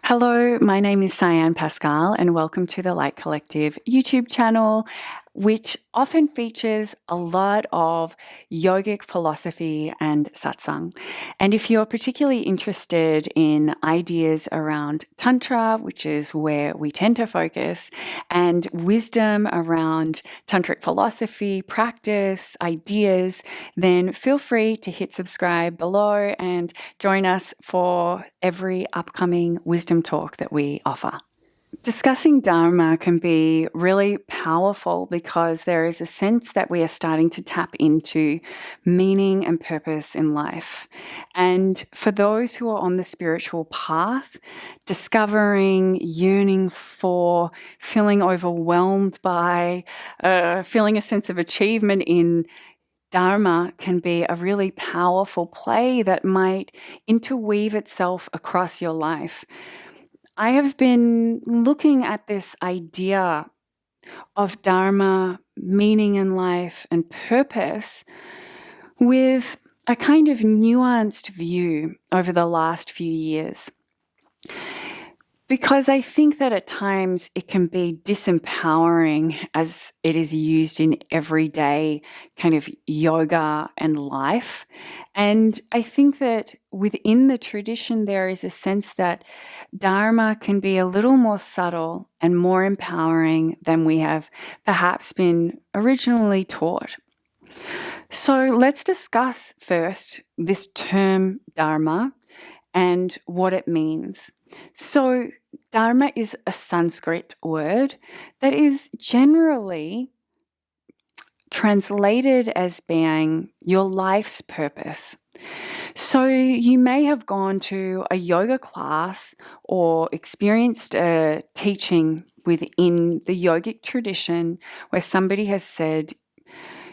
Hello, my name is Sian Pascale, and welcome to the Light Collective YouTube channel, which often features a lot of yogic philosophy and satsang. And if you're particularly interested in ideas around Tantra, which is where we tend to focus, and wisdom around Tantric philosophy, practice, ideas, then feel free to hit subscribe below and join us for every upcoming wisdom talk that we offer. Discussing Dharma can be really powerful because there is a sense that we are starting to tap into meaning and purpose in life. And for those who are on the spiritual path, discovering, yearning for, feeling overwhelmed by, feeling a sense of achievement in Dharma can be a really powerful play that might interweave itself across your life. I have been looking at this idea of Dharma, meaning in life, and purpose with a kind of nuanced view over the last few years. Because I think that at times it can be disempowering as it is used in everyday kind of yoga and life. And I think that within the tradition, there is a sense that Dharma can be a little more subtle and more empowering than we have perhaps been originally taught. So let's discuss first this term Dharma and what it means. So Dharma is a Sanskrit word that is generally translated as being your life's purpose. So you may have gone to a yoga class or experienced a teaching within the yogic tradition where somebody has said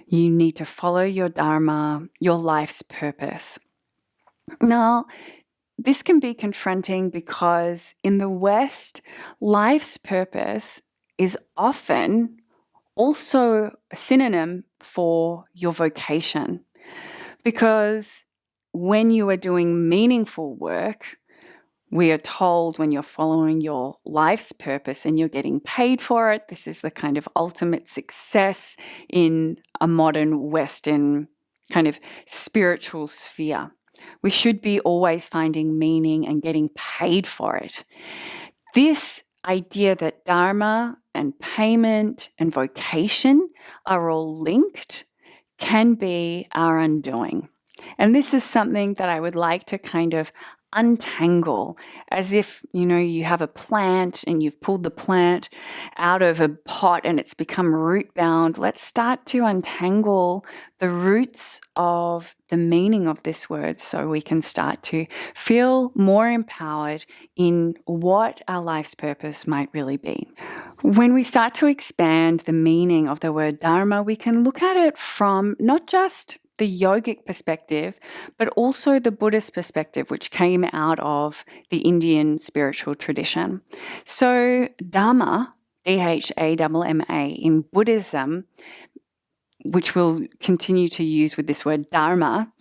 you need to follow your Dharma, your life's purpose. Now, this can be confronting because in the West, life's purpose is often also a synonym for your vocation. Because when you are doing meaningful work, we are told when you're following your life's purpose and you're getting paid for it, this is the kind of ultimate success in a modern Western kind of spiritual sphere. We should be always finding meaning and getting paid for it. This idea that Dharma and payment and vocation are all linked can be our undoing. And this is something that I would like to kind of untangle, as if, you have a plant and you've pulled the plant out of a pot and it's become root bound. Let's start to untangle the roots of the meaning of this word so we can start to feel more empowered in what our life's purpose might really be. When we start to expand the meaning of the word Dharma, we can look at it from not just the yogic perspective, but also the Buddhist perspective, which came out of the Indian spiritual tradition. So Dhamma, D-H-A-M-M-A, in Buddhism, which we'll continue to use with this word Dharma,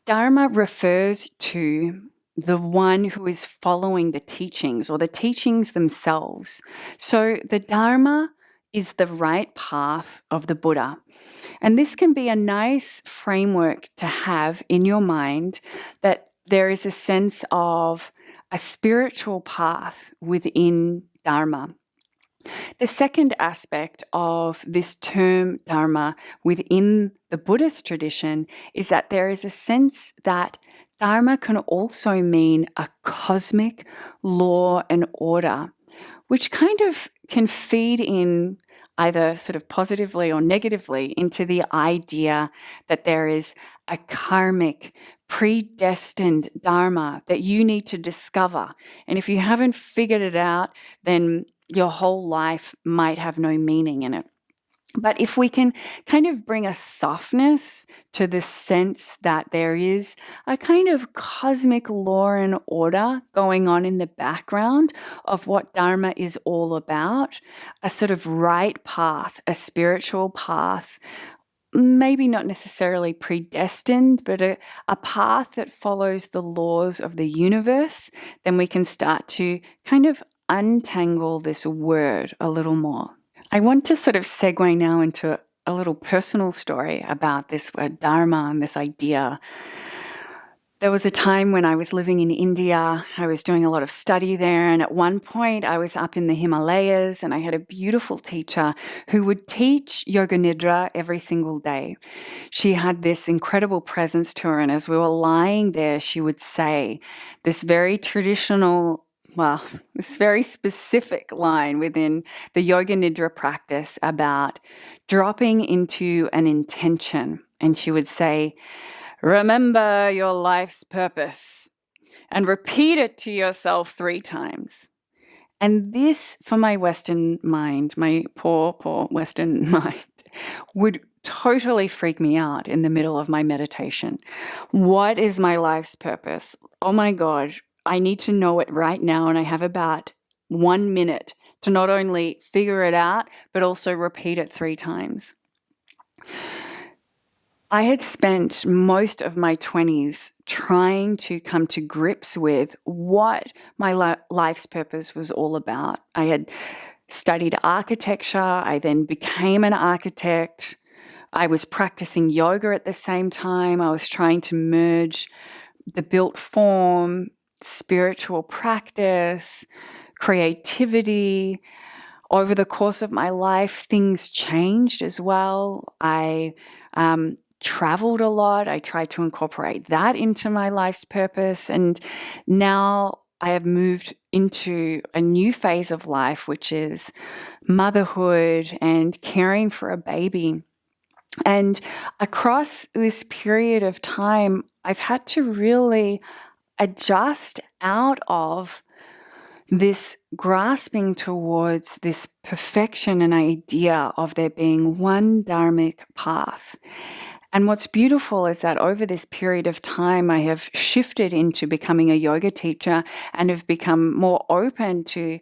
Dharma refers to the one who is following the teachings or the teachings themselves. So the Dharma is the right path of the Buddha. And this can be a nice framework to have in your mind, that there is a sense of a spiritual path within Dharma. The second aspect of this term Dharma within the Buddhist tradition is that there is a sense that Dharma can also mean a cosmic law and order, which kind of can feed in either sort of positively or negatively into the idea that there is a karmic, predestined Dharma that you need to discover. And if you haven't figured it out, then your whole life might have no meaning in it. But if we can kind of bring a softness to the sense that there is a kind of cosmic law and order going on in the background of what Dharma is all about, a sort of right path, a spiritual path, maybe not necessarily predestined, but a path that follows the laws of the universe, then we can start to kind of untangle this word a little more. I want to sort of segue now into a little personal story about this word Dharma and this idea. There was a time when I was living in India. I was doing a lot of study there, and at one point I was up in the Himalayas, and I had a beautiful teacher who would teach Yoga Nidra every single day. She had this incredible presence to her, and as we were lying there, she would say this very traditional, this very specific line within the Yoga Nidra practice about dropping into an intention. And she would say, "Remember your life's purpose," and repeat it to yourself 3 times. And this, for my Western mind, my poor Western mind, would totally freak me out in the middle of my meditation. What is my life's purpose? Oh my God, I need to know it right now, and I have about 1 minute to not only figure it out, but also repeat it 3 times. I had spent most of my 20s trying to come to grips with what my life's purpose was all about. I had studied architecture. I then became an architect. I was practicing yoga at the same time. I was trying to merge the built form, spiritual practice, creativity. Over the course of my life, things changed as well. I traveled a lot. I tried to incorporate that into my life's purpose. And now I have moved into a new phase of life, which is motherhood and caring for a baby. And across this period of time, I've had to really adjust out of this grasping towards this perfection and idea of there being one dharmic path. And what's beautiful is that over this period of time, I have shifted into becoming a yoga teacher and have become more open to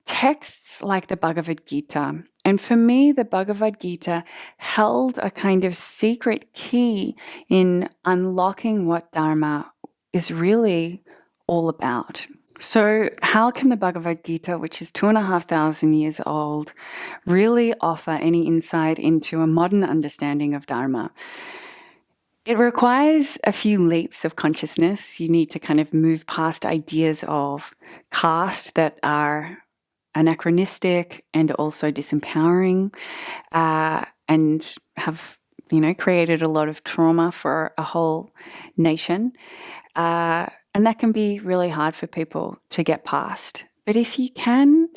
texts like the Bhagavad Gita. And for me, the Bhagavad Gita held a kind of secret key in unlocking what Dharma is really all about. So how can the Bhagavad Gita, which is 2,500 years old, really offer any insight into a modern understanding of Dharma? It requires a few leaps of consciousness. You need to kind of move past ideas of caste that are anachronistic and also disempowering, and have, created a lot of trauma for a whole nation. And that can be really hard for people to get past. But if you can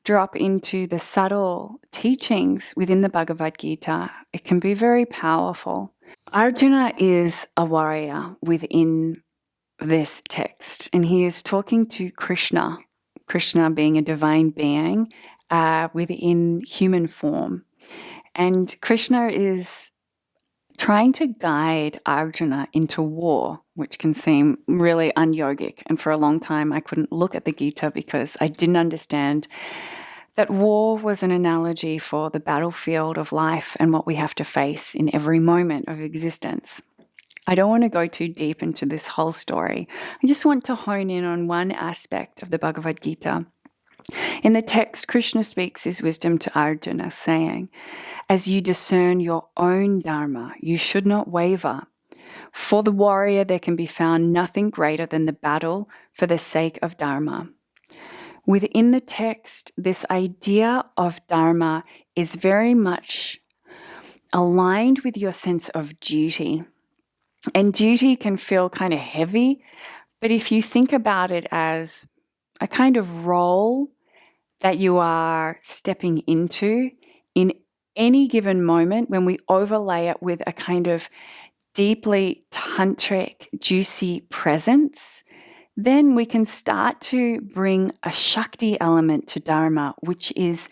drop into the subtle teachings within the Bhagavad Gita, it can be very powerful. Arjuna is a warrior within this text, and he is talking to Krishna, Krishna being a divine being within human form. And Krishna is trying to guide Arjuna into war, which can seem really un-yogic. And for a long time, I couldn't look at the Gita because I didn't understand that war was an analogy for the battlefield of life and what we have to face in every moment of existence. I don't want to go too deep into this whole story. I just want to hone in on one aspect of the Bhagavad Gita. In the text, Krishna speaks his wisdom to Arjuna, saying, "As you discern your own Dharma, you should not waver. For the warrior, there can be found nothing greater than the battle for the sake of Dharma." Within the text, this idea of Dharma is very much aligned with your sense of duty. And duty can feel kind of heavy, but if you think about it as a kind of role that you are stepping into in any given moment, when we overlay it with a kind of deeply tantric, juicy presence, then we can start to bring a Shakti element to Dharma, which is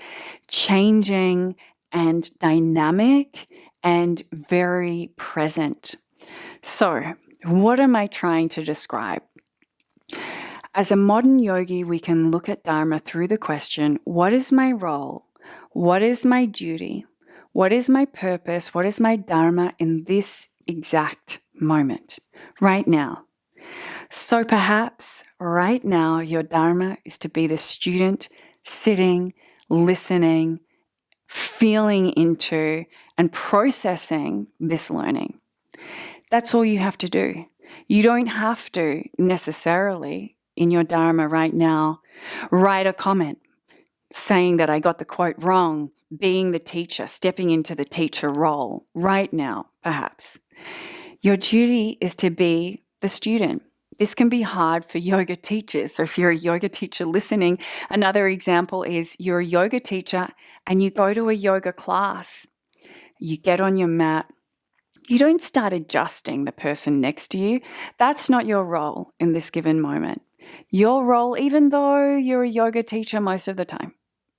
changing and dynamic and very present. So, what am I trying to describe? As a modern yogi, we can look at Dharma through the question, what is my role? What is my duty? What is my purpose? What is my Dharma in this exact moment, right now? So perhaps right now your Dharma is to be the student sitting, listening, feeling into, and processing this learning. That's all you have to do. You don't have to necessarily, in your Dharma right now, write a comment saying that I got the quote wrong, being the teacher, stepping into the teacher role right now, perhaps. Your duty is to be the student. This can be hard for yoga teachers. So if you're a yoga teacher listening, another example is you're a yoga teacher and you go to a yoga class. You get on your mat. You don't start adjusting the person next to you. That's not your role in this given moment. Your role, even though you're a yoga teacher most of the time,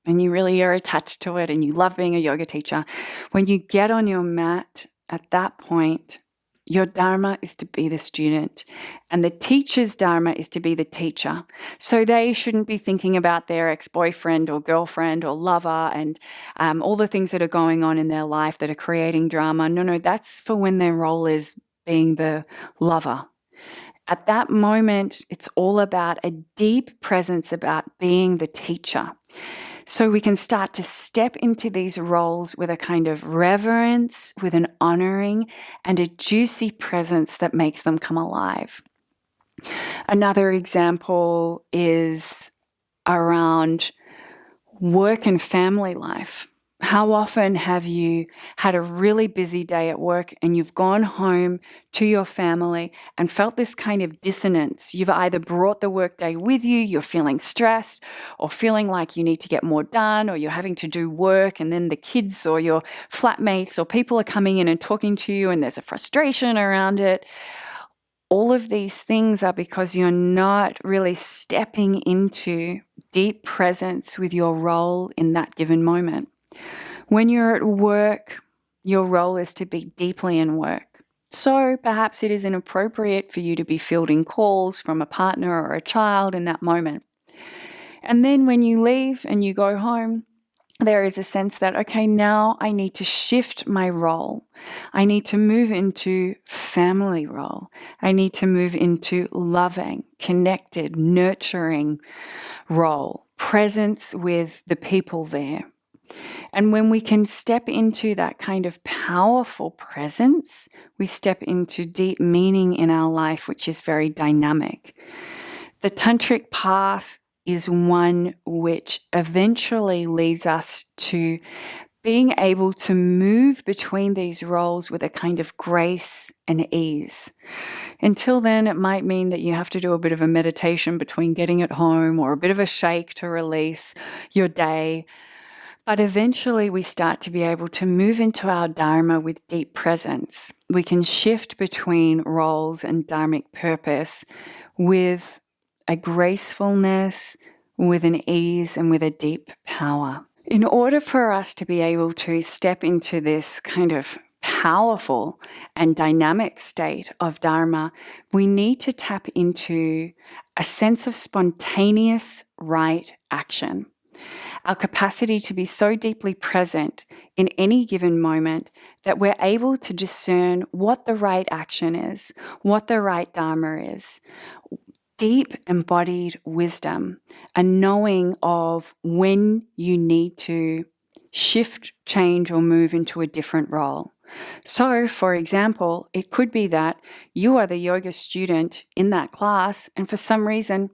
and you really are attached to it and you love being a yoga teacher, when you get on your mat at that point, your Dharma is to be the student and the teacher's Dharma is to be the teacher. So they shouldn't be thinking about their ex-boyfriend or girlfriend or lover and all the things that are going on in their life that are creating drama. No, that's for when their role is being the lover. At that moment, it's all about a deep presence about being the teacher. So we can start to step into these roles with a kind of reverence, with an honoring, and a juicy presence that makes them come alive. Another example is around work and family life. How often have you had a really busy day at work and you've gone home to your family and felt this kind of dissonance? You've either brought the workday with you, you're feeling stressed or feeling like you need to get more done, or you're having to do work and then the kids or your flatmates or people are coming in and talking to you and there's a frustration around it. All of these things are because you're not really stepping into deep presence with your role in that given moment. When you're at work, your role is to be deeply in work. So perhaps it is inappropriate for you to be fielding calls from a partner or a child in that moment. And then when you leave and you go home, there is a sense that, okay, now I need to shift my role. I need to move into family role. I need to move into loving, connected, nurturing role, presence with the people there. And when we can step into that kind of powerful presence, we step into deep meaning in our life, which is very dynamic. The tantric path is one which eventually leads us to being able to move between these roles with a kind of grace and ease. Until then, it might mean that you have to do a bit of a meditation between getting at home or a bit of a shake to release your day. But eventually we start to be able to move into our Dharma with deep presence. We can shift between roles and Dharmic purpose with a gracefulness, with an ease, and with a deep power. In order for us to be able to step into this kind of powerful and dynamic state of Dharma, we need to tap into a sense of spontaneous right action. Our capacity to be so deeply present in any given moment that we're able to discern what the right action is, what the right Dharma is. Deep embodied wisdom, a knowing of when you need to shift, change, or move into a different role. So, for example, it could be that you are the yoga student in that class, and for some reason,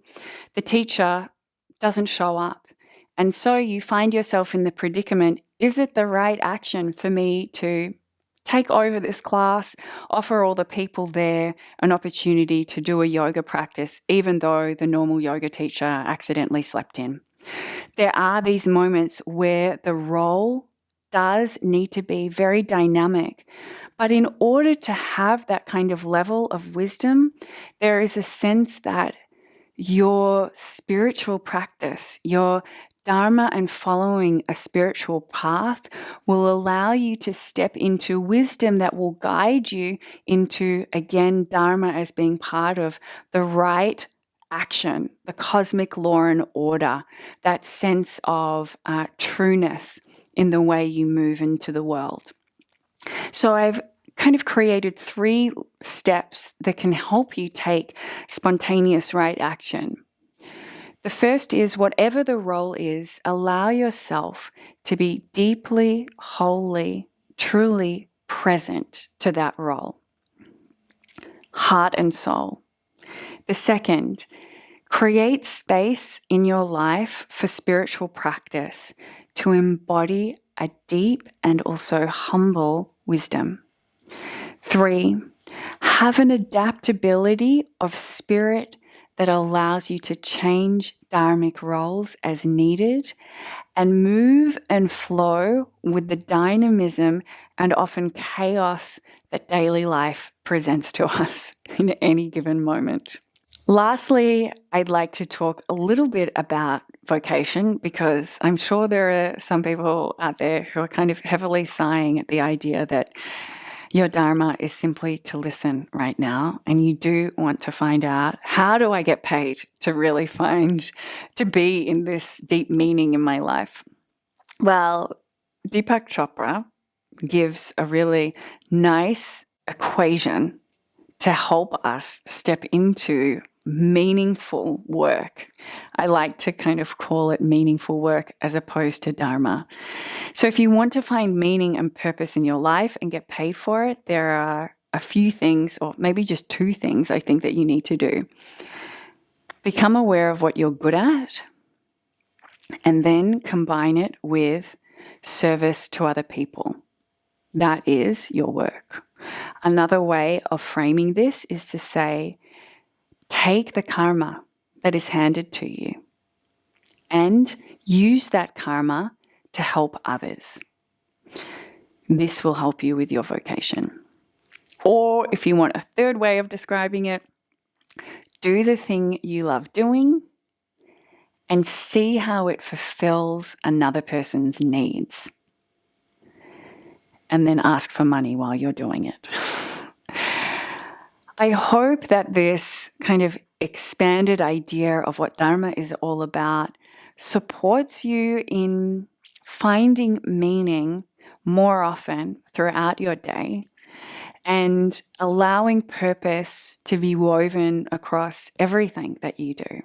the teacher doesn't show up. And so you find yourself in the predicament, is it the right action for me to take over this class, offer all the people there an opportunity to do a yoga practice, even though the normal yoga teacher accidentally slept in? There are these moments where the role does need to be very dynamic. But in order to have that kind of level of wisdom, there is a sense that your spiritual practice, your Dharma and following a spiritual path will allow you to step into wisdom that will guide you into, again, Dharma as being part of the right action, the cosmic law and order, that sense of trueness in the way you move into the world. So I've kind of created 3 steps that can help you take spontaneous right action. The first is, whatever the role is, allow yourself to be deeply, wholly, truly present to that role. Heart and soul. The second, create space in your life for spiritual practice to embody a deep and also humble wisdom. 3, have an adaptability of spirit that allows you to change dharmic roles as needed and move and flow with the dynamism and often chaos that daily life presents to us in any given moment. Lastly, I'd like to talk a little bit about vocation, because I'm sure there are some people out there who are kind of heavily sighing at the idea that your Dharma is simply to listen right now, and you do want to find out, how do I get paid to really to be in this deep meaning in my life? Well, Deepak Chopra gives a really nice equation to help us step into meaningful work. I like to kind of call it meaningful work as opposed to Dharma. So if you want to find meaning and purpose in your life and get paid for it, there are a few things, or maybe just 2 things I think that you need to do. Become aware of what you're good at, and then combine it with service to other people. That is your work. Another way of framing this is to say, take the karma that is handed to you and use that karma to help others. This will help you with your vocation. Or if you want a third way of describing it, do the thing you love doing and see how it fulfills another person's needs. And then ask for money while you're doing it. I hope that this kind of expanded idea of what Dharma is all about supports you in finding meaning more often throughout your day and allowing purpose to be woven across everything that you do.